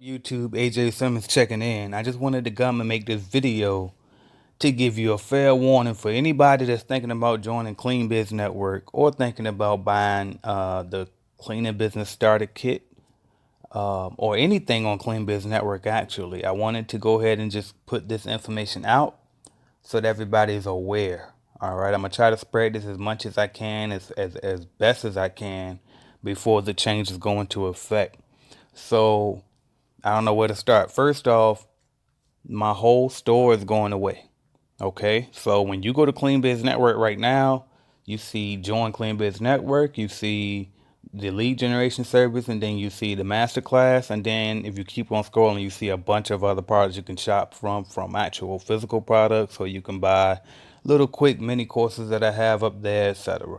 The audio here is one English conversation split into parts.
YouTube, AJ Simmons checking in. I just wanted to come and make this video to give you a fair warning for anybody that's thinking about joining Clean Biz Network or thinking about buying the Cleaning Business Starter Kit or anything on Clean Biz Network. Actually, I wanted to go ahead and just put this information out so that everybody is aware. All right, I'm gonna try to spread this as much as I can, as best as I can, before the changes go into effect. So I don't know where to start. First off, my whole store is going away. Okay, so when you go to Clean Biz Network right now, you see Join Clean Biz Network, you see the lead generation service, and then you see the masterclass, and then if you keep on scrolling, you see a bunch of other products you can shop from actual physical products, or you can buy little quick mini courses that I have up there, etc.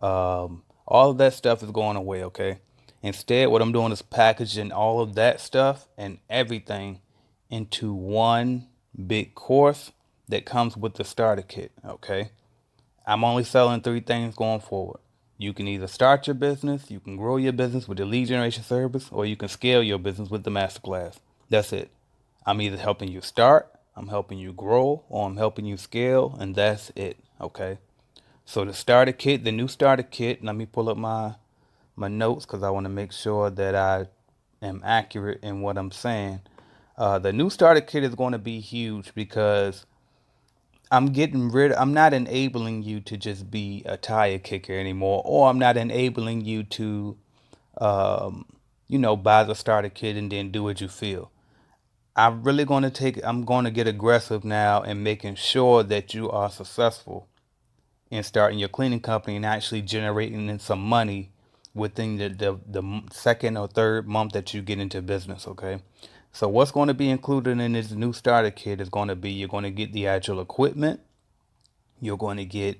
All of that stuff is going away. Okay, instead, what I'm doing is packaging all of that stuff and everything into one big course that comes with the starter kit. Okay, I'm only selling three things going forward. You can either start your business, you can grow your business with the lead generation service, or you can scale your business with the masterclass. That's it. I'm either helping you start, I'm helping you grow, or I'm helping you scale, and that's it. Okay, so the starter kit, the new starter kit, let me pull up my notes because I want to make sure that I am accurate in what I'm saying. The new starter kit is going to be huge because I'm not enabling you to just be a tire kicker anymore, or I'm not enabling you to, um, buy the starter kit and then do what you feel. I'm going to get aggressive now in making sure that you are successful in starting your cleaning company and actually generating some money within the second or third month that you get into business. Okay, so what's going to be included in this new starter kit is going to be, you're going to get the actual equipment, you're going to get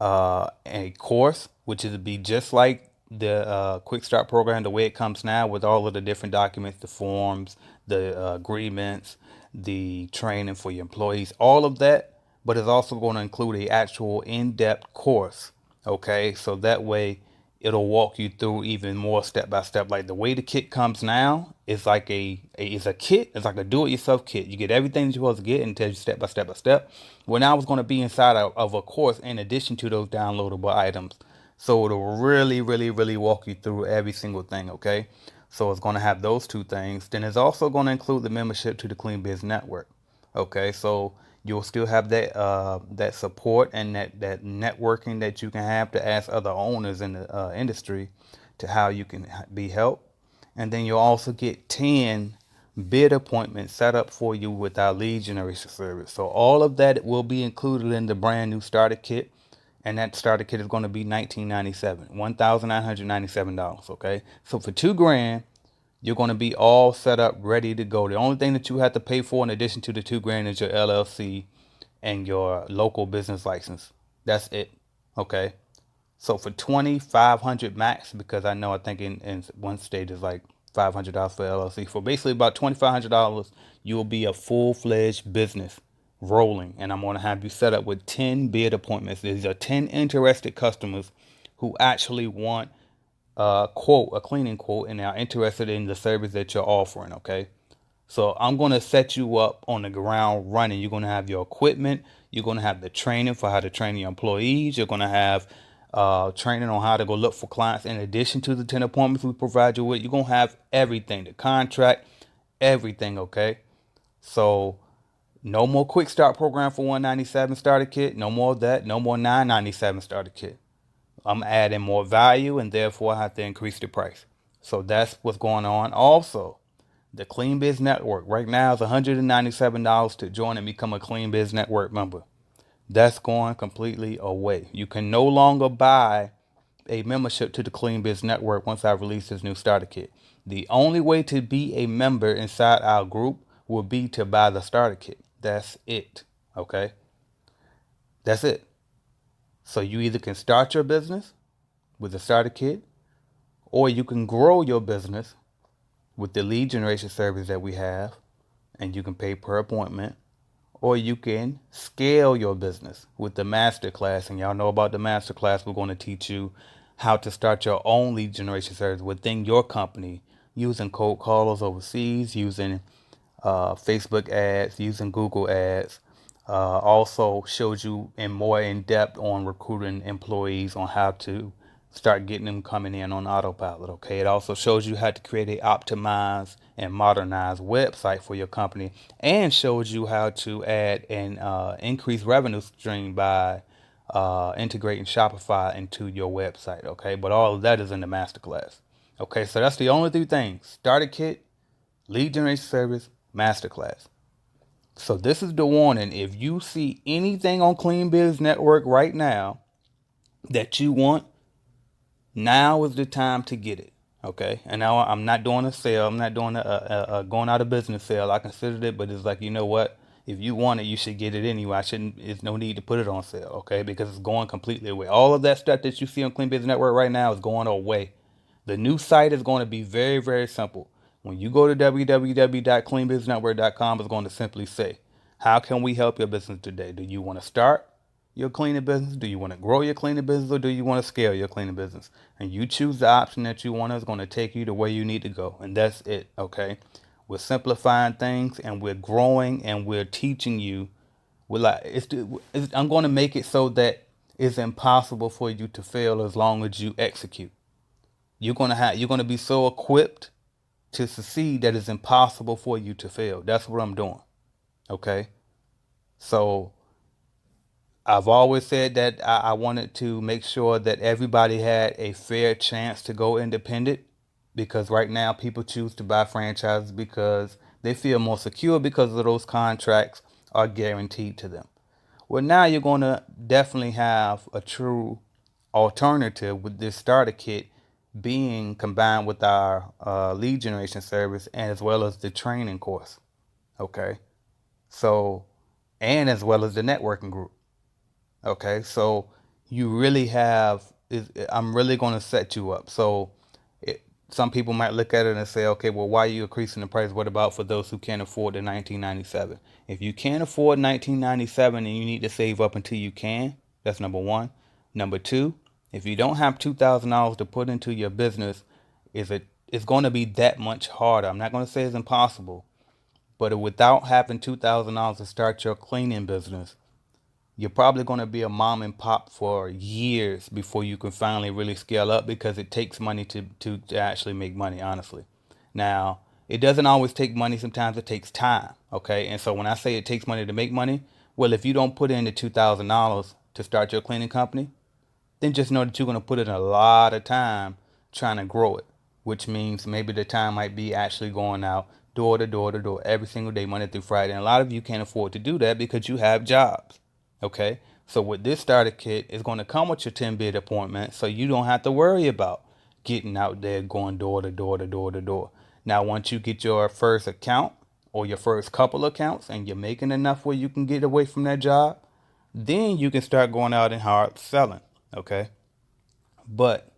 a course, which is to be just like the Quick Start program, the way it comes now, with all of the different documents, the forms, the agreements, the training for your employees, all of that. But it's also going to include a actual in-depth course. Okay, so that way it'll walk you through even more step by step. Like the way the kit comes now is like it's a kit. It's like a do-it-yourself kit. You get everything that you're supposed to get and tell you step by step by step. Well, now it's going to be inside of a course in addition to those downloadable items. So it'll really, really, really walk you through every single thing. Okay, so it's going to have those two things. Then it's also going to include the membership to the Clean Biz Network. Okay, so you'll still have that support and that networking that you can have to ask other owners in the industry to how you can be helped. And then you'll also get 10 bid appointments set up for you with our lead generation service. So all of that will be included in the brand new starter kit. And that starter kit is going to be $19.97, $1,997. Okay, so for 2 grand, you're going to be all set up, ready to go. The only thing that you have to pay for in addition to the 2 grand is your LLC and your local business license. That's it. Okay. So for 2,500 max, because I think in one state is like $500 for LLC. For basically about $2,500, you will be a full-fledged business rolling. And I'm going to have you set up with 10 bid appointments. These are 10 interested customers who actually want a cleaning quote, and are interested in the service that you're offering. Okay, so I'm going to set you up on the ground running. You're going to have your equipment, you're going to have the training for how to train your employees, you're going to have training on how to go look for clients in addition to the 10 appointments we provide you with. You're going to have everything, the contract, everything. Okay, so no more quick start program for 197 starter kit, no more of that, no more 997 starter kit. I'm adding more value, and therefore I have to increase the price. So that's what's going on. Also, the Clean Biz Network right now is $197 to join and become a Clean Biz Network member. That's going completely away. You can no longer buy a membership to the Clean Biz Network once I release this new starter kit. The only way to be a member inside our group will be to buy the starter kit. That's it. Okay? That's it. So you either can start your business with the starter kit, or you can grow your business with the lead generation service that we have, and you can pay per appointment, or you can scale your business with the master class. And y'all know about the master class. We're going to teach you how to start your own lead generation service within your company using cold callers overseas, using Facebook ads, using Google ads. Also shows you in more in depth on recruiting employees on how to start getting them coming in on autopilot. Okay, it also shows you how to create a optimized and modernized website for your company, and shows you how to add an increased revenue stream by integrating Shopify into your website. Okay, but all of that is in the masterclass. Okay, so that's the only three things: starter kit, lead generation service, masterclass. So this is the warning. If you see anything on Clean Biz Network right now that you want, now is the time to get it. Okay. And now I'm not doing a sale. I'm not doing a going out of business sale. I considered it, but it's like, you know what? If you want it, you should get it anyway. I shouldn't. There's no need to put it on sale. Okay, because it's going completely away. All of that stuff that you see on Clean Biz Network right now is going away. The new site is going to be very, very simple. When you go to www.cleanbusinessnetwork.com, it's going to simply say, how can we help your business today? Do you want to start your cleaning business? Do you want to grow your cleaning business, or do you want to scale your cleaning business? And you choose the option that you want. Is going to take you to where you need to go. And that's it. Okay. We're simplifying things, and we're growing, and we're teaching you. I'm going to make it so that it's impossible for you to fail as long as you execute. You're gonna be so equipped to succeed that it's impossible for you to fail. That's what I'm doing. Okay. So I've always said that I wanted to make sure that everybody had a fair chance to go independent, because right now people choose to buy franchises because they feel more secure because of those contracts are guaranteed to them. Well, now you're going to definitely have a true alternative with this starter kit being combined with our lead generation service, and as well as the training course. Okay. So, and as well as the networking group. Okay. So you really have, I'm really going to set you up. So some people might look at it and say, okay, well, why are you increasing the price? What about for those who can't afford the 1997? If you can't afford 1997 and you need to save up until you can, that's number one. Number two, if you don't have $2,000 to put into your business, it's going to be that much harder. I'm not going to say it's impossible, but without having $2,000 to start your cleaning business, you're probably going to be a mom and pop for years before you can finally really scale up, because it takes money to actually make money, honestly. Now, it doesn't always take money. Sometimes it takes time. Okay. And so when I say it takes money to make money, well, if you don't put in the $2,000 to start your cleaning company, then just know that you're going to put in a lot of time trying to grow it, which means maybe the time might be actually going out door to door to door every single day, Monday through Friday. And a lot of you can't afford to do that because you have jobs. Okay. So with this starter kit, it's going to come with your 10 bid appointment. So you don't have to worry about getting out there, going door to door to door to door. Now, once you get your first account or your first couple accounts and you're making enough where you can get away from that job, then you can start going out and hard selling. Okay. But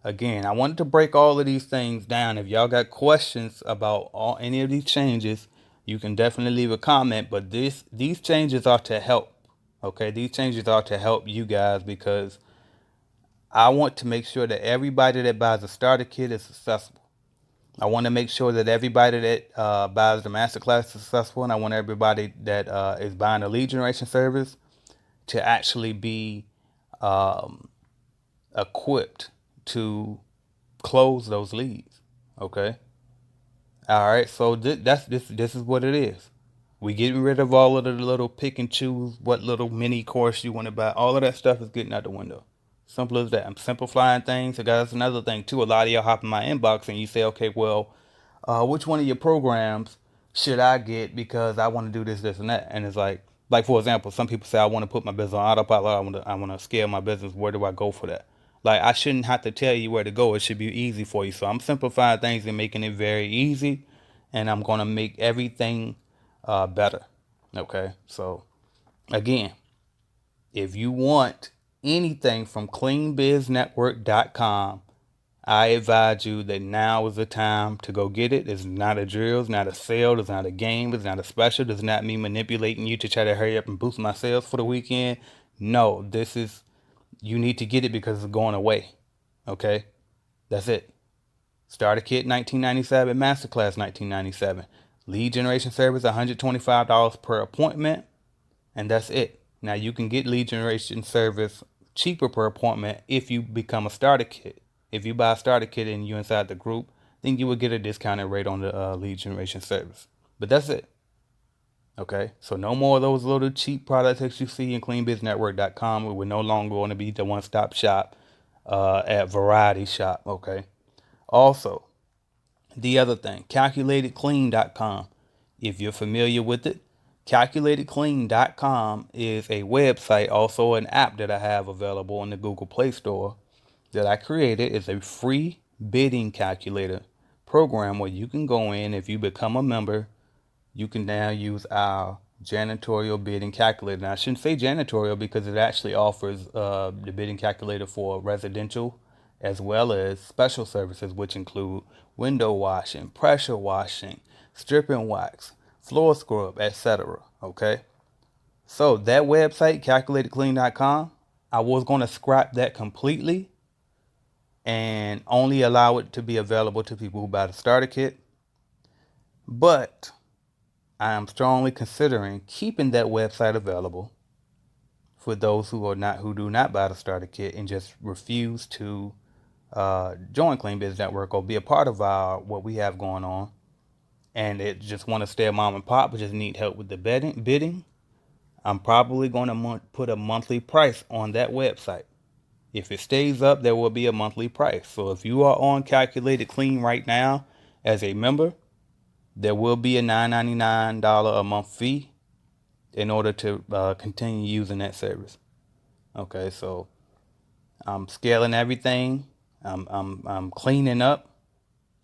again, I wanted to break all of these things down. If y'all got questions about any of these changes, you can definitely leave a comment. But these changes are to help. Okay, these changes are to help you guys, because I want to make sure that everybody that buys a starter kit is successful. I want to make sure that everybody that buys the masterclass is successful, and I want everybody that is buying the lead generation service to actually be equipped to close those leads. Okay. All right. So this is what it is. We getting rid of all of the little pick and choose what little mini course you want to buy. All of that stuff is getting out the window. Simple as that. I'm simplifying things. So guys, that's another thing too. A lot of y'all hop in my inbox and you say, okay, well, which one of your programs should I get because I want to do this, this, and that? And it's like for example, some people say I want to put my business on autopilot. I want to scale my business. Where do I go for that? Like, I shouldn't have to tell you where to go. It should be easy for you. So I'm simplifying things and making it very easy, and I'm gonna make everything better. Okay. So again, if you want anything from cleanbiznetwork.com, I advise you that now is the time to go get it. It's not a drill, it's not a sale, it's not a game, it's not a special, it's not me manipulating you to try to hurry up and boost my sales for the weekend. No, you need to get it because it's going away. Okay? That's it. Starter Kit $19.97, Masterclass $19.97. Lead generation service $125 per appointment, and that's it. Now you can get lead generation service cheaper per appointment if you become a starter kit. If you buy a starter kit and you inside the group, then you will get a discounted rate on the lead generation service. But that's it. Okay, so no more of those little cheap products that you see in cleanbiznetwork.com. We're no longer going to be the one-stop shop at Variety Shop. Okay. Also, the other thing, calculatedclean.com. If you're familiar with it, calculatedclean.com is a website, also an app that I have available in the Google Play Store that I created. It's a free bidding calculator program where you can go in. If you become a member, you can now use our janitorial bidding calculator. Now, I shouldn't say janitorial because it actually offers the bidding calculator for residential as well as special services, which include window washing, pressure washing, strip and wax, floor scrub, etc. Okay, so that website, calculatedclean.com, I was going to scrap that completely and only allow it to be available to people who buy the starter kit. But I am strongly considering keeping that website available for those who do not buy the starter kit and just refuse to join Clean Biz Network or be a part of what we have going on, and it just want to stay a mom and pop but just need help with the bidding. I'm probably going to put a monthly price on that website. If it stays up, there will be a monthly price. So if you are on Calculated Clean right now as a member, there will be a $9.99 a month fee in order to continue using that service. Okay, so I'm scaling everything. I'm cleaning up.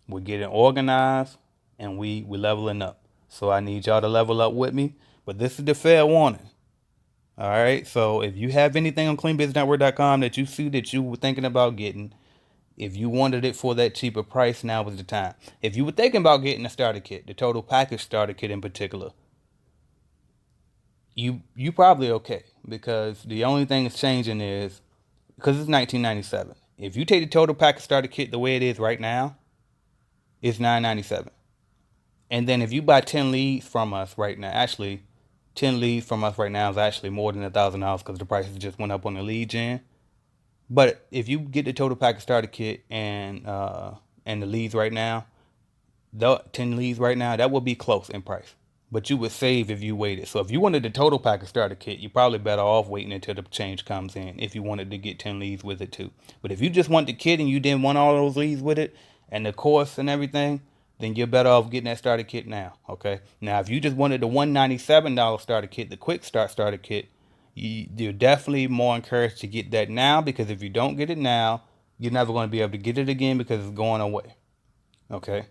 We're getting organized, and we're leveling up. So I need y'all to level up with me. But this is the fair warning. All right. So if you have anything on cleanbiznetwork.com that you see that you were thinking about getting, if you wanted it for that cheaper price, now is the time. If you were thinking about getting a starter kit, the total package starter kit in particular, you probably okay, because the only thing that's changing is because it's $19.97. If you take the total package starter kit the way it is right now, it's $9.97. And then if you buy 10 leads from us right now, actually 10 leads from us right now is actually more than $1,000 because the prices just went up on the lead gen. But if you get the total package starter kit and the leads right now, the 10 leads right now, that will be close in price. But you would save if you waited. So if you wanted the total package starter kit, you're probably better off waiting until the change comes in if you wanted to get 10 leads with it too. But if you just want the kit and you didn't want all those leads with it and the course and everything, then you're better off getting that starter kit now. Okay. Now, if you just wanted the $197 starter kit, the quick start starter kit, you're definitely more encouraged to get that now, because if you don't get it now, you're never going to be able to get it again because it's going away. Okay.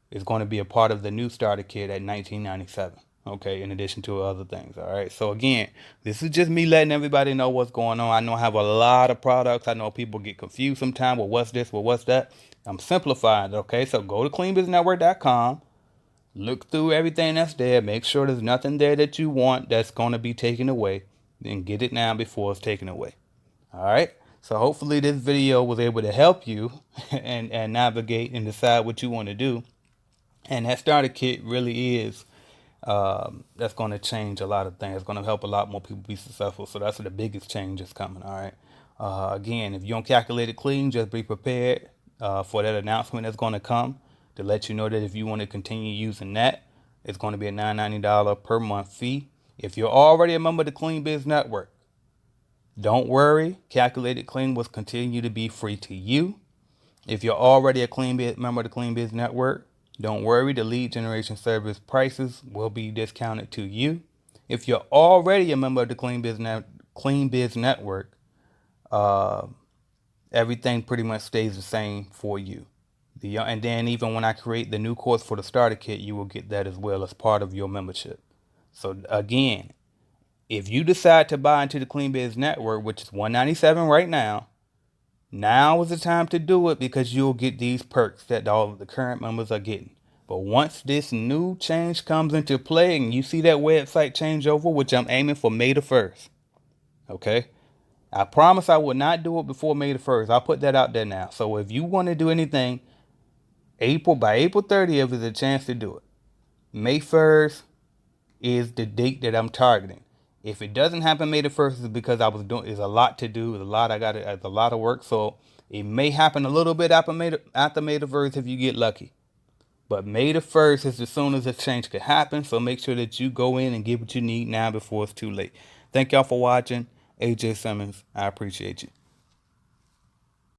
It's going to be a part of the new starter kit at $19.97. Okay, in addition to other things. All right. So again, this is just me letting everybody know what's going on. I know I have a lot of products. I know people get confused sometimes. Well, what's this? Well, what's that? I'm simplifying it. Okay. So go to cleanbiznetwork.com. Look through everything that's there. Make sure there's nothing there that you want that's going to be taken away. Then get it now before it's taken away. All right. So hopefully this video was able to help you and navigate and decide what you want to do. And that starter kit really is, that's going to change a lot of things. It's going to help a lot more people be successful. So that's the biggest change is coming. All right. Again, if you don't calculate it clean, just be prepared for that announcement that's going to come to let you know that if you want to continue using that, it's going to be a $9.90 per month fee. If you're already a member of the Clean Biz Network, don't worry. Calculated Clean will continue to be free to you. If you're already a member of the Clean Biz Network, don't worry, the lead generation service prices will be discounted to you. If you're already a member of the Clean Biz Network, everything pretty much stays the same for you. And then even when I create the new course for the starter kit, you will get that as well as part of your membership. So again, if you decide to buy into the Clean Biz Network, which is $197 right now, now is the time to do it, because you'll get these perks that all of the current members are getting. But once this new change comes into play and you see that website change over, which I'm aiming for May the 1st, okay? I promise I would not do it before May the 1st. I'll put that out there now. So if you want to do anything, by April 30th is a chance to do it. May 1st is the date that I'm targeting. If it doesn't happen May the 1st, it's because it's a lot to do. It's a lot of work. So it may happen a little bit after May the 1st if you get lucky. But May the 1st is as soon as the change could happen. So make sure that you go in and get what you need now before it's too late. Thank y'all for watching. AJ Simmons, I appreciate you.